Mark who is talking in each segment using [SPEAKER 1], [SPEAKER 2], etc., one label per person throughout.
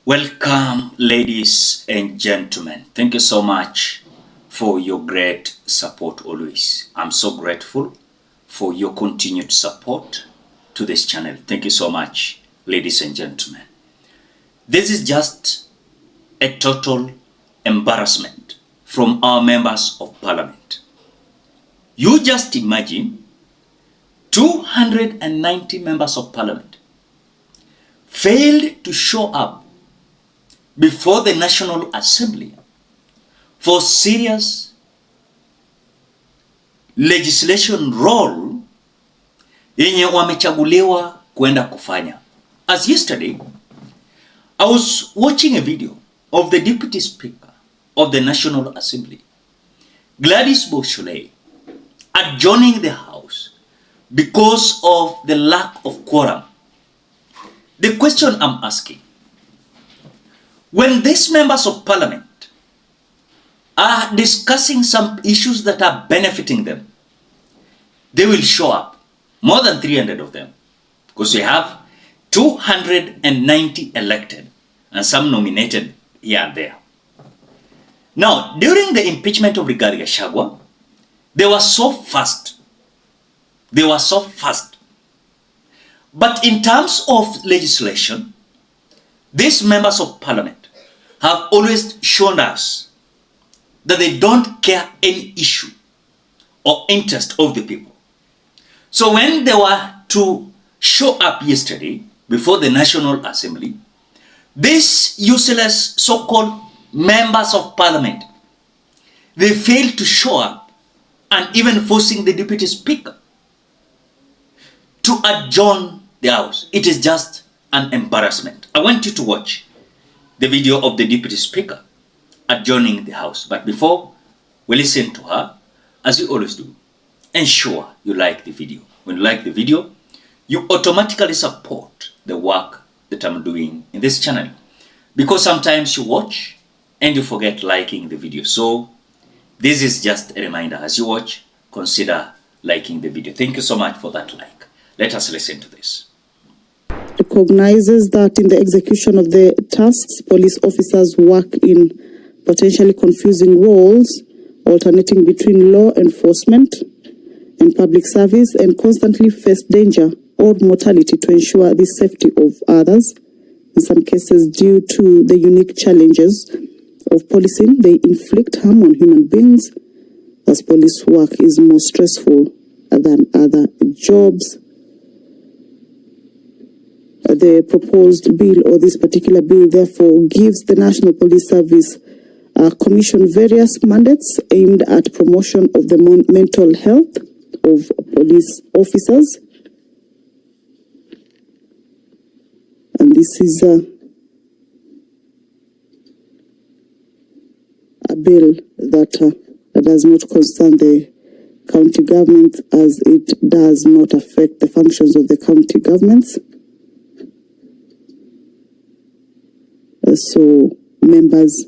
[SPEAKER 1] Welcome, ladies and gentlemen. Thank you so much for your great support always. I'm so grateful for your continued support to this channel. Thank you so much, ladies and gentlemen. This is just a total embarrassment from our members of parliament. You just imagine 290 members of parliament failed to show up before the National Assembly for serious legislation role yenye wamechaguliwa kwenda kufanya. As yesterday, I was watching a video of the Deputy Speaker of the National Assembly, Gladys-Boshole, adjourning the House because of the lack of quorum. The question I'm asking, when these members of parliament are discussing some issues that are benefiting them, they will show up, more than 300 of them, because we have 290 elected and some nominated here and there. Now, during the impeachment of Rigathi Gachagua, they were so fast. But in terms of legislation, these members of parliament have always shown us that they don't care any issue or interest of the people. So when they were to show up yesterday before the National Assembly, these useless so-called members of parliament, they failed to show up, and even forcing the Deputy Speaker to adjourn the House. It is just an embarrassment. I want you to watch the video of the Deputy Speaker adjourning the House. But before we listen to her, as we always do, ensure you like the video. When you like the video, you automatically support the work that I'm doing in this channel. Because sometimes you watch and you forget liking the video. So this is just a reminder. As you watch, consider liking the video. Thank you so much for that like. Let us listen to this.
[SPEAKER 2] Recognizes that in the execution of the tasks, police officers work in potentially confusing roles, alternating between law enforcement and public service, and constantly face danger or mortality to ensure the safety of others. In some cases, due to the unique challenges of policing, they inflict harm on human beings, as police work is more stressful than other jobs. The proposed bill, or this particular bill, therefore gives the National Police Service Commission various mandates aimed at promotion of the mental health of police officers. And this is a bill that does not concern the county government, as it does not affect the functions of the county governments. So, members,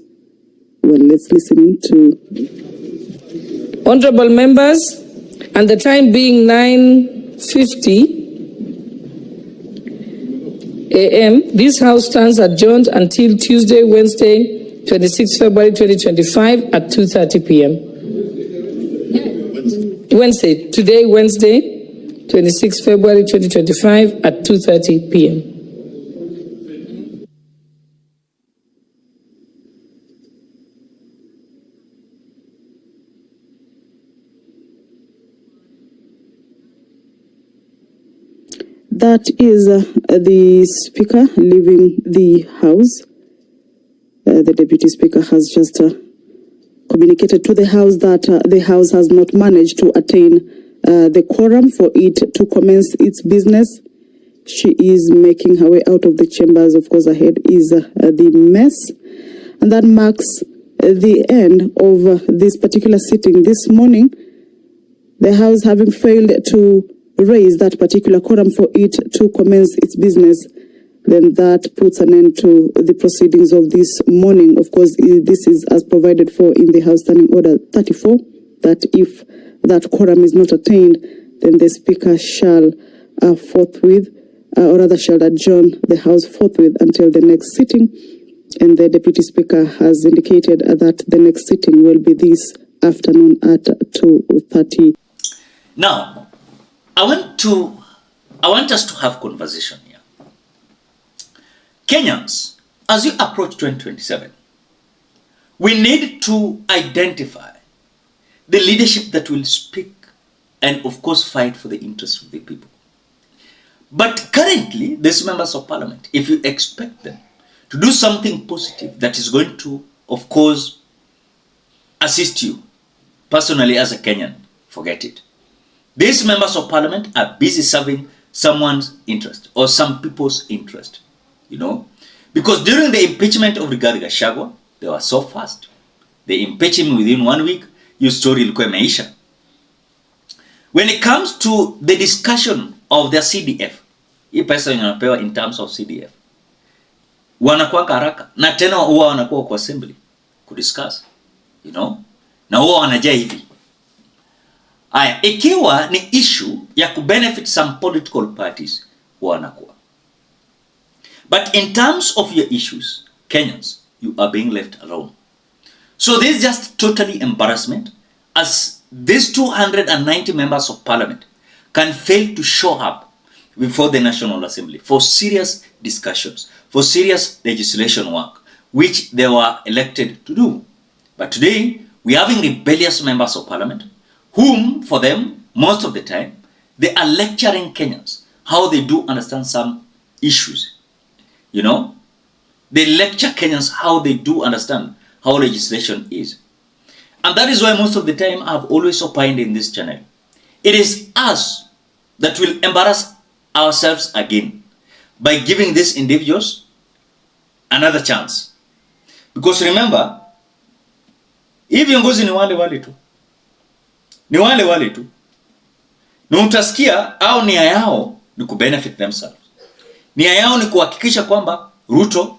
[SPEAKER 2] well, let's listen to...
[SPEAKER 3] Honorable members, and the time being 9:50 a.m., this House stands adjourned until Tuesday, Wednesday, 26 February 2025 at 2:30 p.m. Wednesday, 26 February 2025 at 2:30 p.m.
[SPEAKER 2] That is the Speaker leaving the House. The Deputy Speaker has just communicated to the House that the House has not managed to attain the quorum for it to commence its business. She is making her way out of the chambers. Of course, ahead is the mess. And that marks the end of this particular sitting this morning. The House having failed to raise that particular quorum for it to commence its business, then that puts an end to the proceedings of this morning. Of course, this is as provided for in the House Standing Order 34, that if that quorum is not attained, then the Speaker shall forthwith, or rather shall adjourn the House forthwith until the next sitting, And the Deputy Speaker has indicated that the next sitting will be this afternoon at 2:30.
[SPEAKER 1] Now, I want us to have conversation here. Kenyans, as you approach 2027, we need to identify the leadership that will speak and, of course, fight for the interests of the people. But currently, these members of parliament, if you expect them to do something positive that is going to, of course, assist you personally as a Kenyan, forget it. These members of parliament are busy serving someone's interest or some people's interest, you know. Because during the impeachment of Rigathi Gachagua, they were so fast. They impeached him within 1 week, your story ilikuwa imeisha. When it comes to the discussion of their CDF, hii pesa wanapewa in terms of CDF, wanakuwa haraka na tena huwa wanakuwa kwa assembly kudiscuss, you know, na huwa wanajaa hivi. Aya, ikiwa ni issue ya kubenefit some political parties, wanakuwa. But in terms of your issues, Kenyans, you are being left alone. So this is just totally embarrassment, as these 290 members of parliament can fail to show up before the National Assembly for serious discussions, for serious legislation work, which they were elected to do. But today, we are having rebellious members of parliament, whom, for them, most of the time, they are lecturing Kenyans how they do understand some issues. You know, they lecture Kenyans how they do understand how legislation is. And that is why most of the time I've always opined in this channel. It is us that will embarrass ourselves again by giving these individuals another chance. Because remember, hii viongozi ni wale tu. Ni wale tu. Na utasikia au nia yao ni kubenefit themselves. Nia yao ni kuhakikisha kwamba Ruto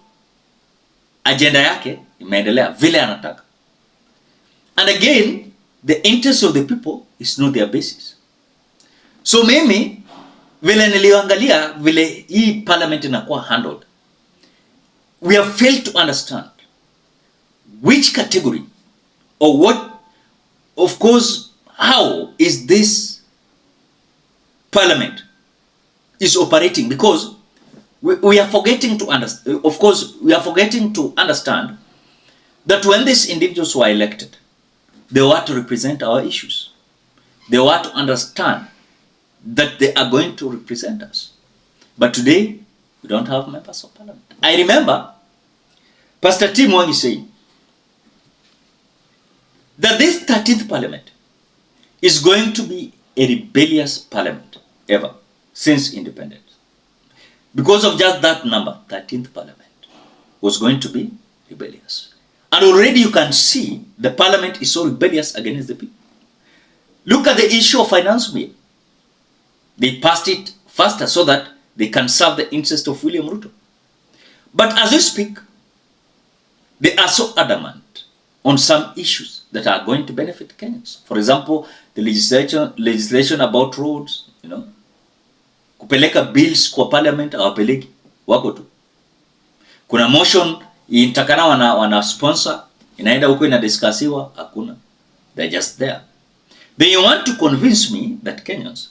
[SPEAKER 1] agenda yake imeendelea vile anataka. And again, the interest of the people is not their basis. So mimi vile niliangalia vile hii parliament inakuwa handled, we have failed to understand which category or what, of course, how is this parliament is operating, because we are forgetting to understand, of course, we are forgetting to understand that when these individuals were elected, they were to represent our issues. They were to understand that they are going to represent us. But today, we don't have members of parliament. I remember Pastor Tim Mwangi saying that this 13th parliament is going to be a rebellious parliament ever since independence. Because of just that number, 13th parliament was going to be rebellious. And already you can see the parliament is so rebellious against the people. Look at the issue of finance bill. They passed it faster so that they can serve the interest of William Ruto. But as we speak, they are so adamant on some issues that are going to benefit Kenyans. For example, the legislation about roads, you know, kupeleka bills kwa parliament hawapeleki, wako tu. Kuna motion intakana wana sponsor, inaenda huko inadiskasiwa, hakuna. They're just there. Then you want to convince me that Kenyans,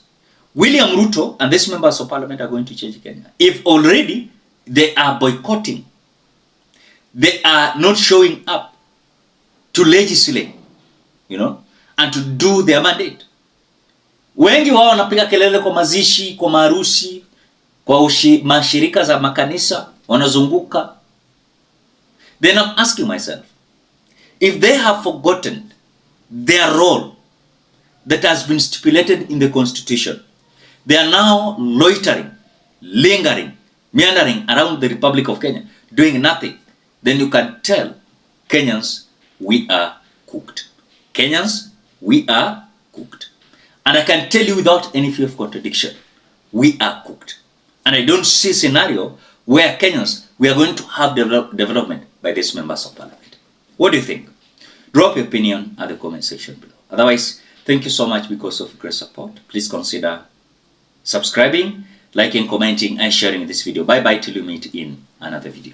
[SPEAKER 1] William Ruto and these members of parliament are going to change Kenya. If already they are boycotting, they are not showing up to legislate, you know, and to do their mandate. Wengi wao wanapiga kelele kwa mazishi, kwa maharusi, kwa mashirika za makanisa, wanazunguka. Then I'm asking myself, if they have forgotten their role that has been stipulated in the constitution, they are now loitering, lingering, meandering around the Republic of Kenya, doing nothing, then you can tell Kenyans, we are cooked. Kenyans, we are cooked. And I can tell you without any fear of contradiction, we are cooked. And I don't see a scenario where Kenyans, we are going to have development by these members of parliament. What do you think? Drop your opinion at the comment section below. Otherwise, thank you so much because of great support. Please consider subscribing, liking, commenting, and sharing this video. Bye bye till you meet in another video.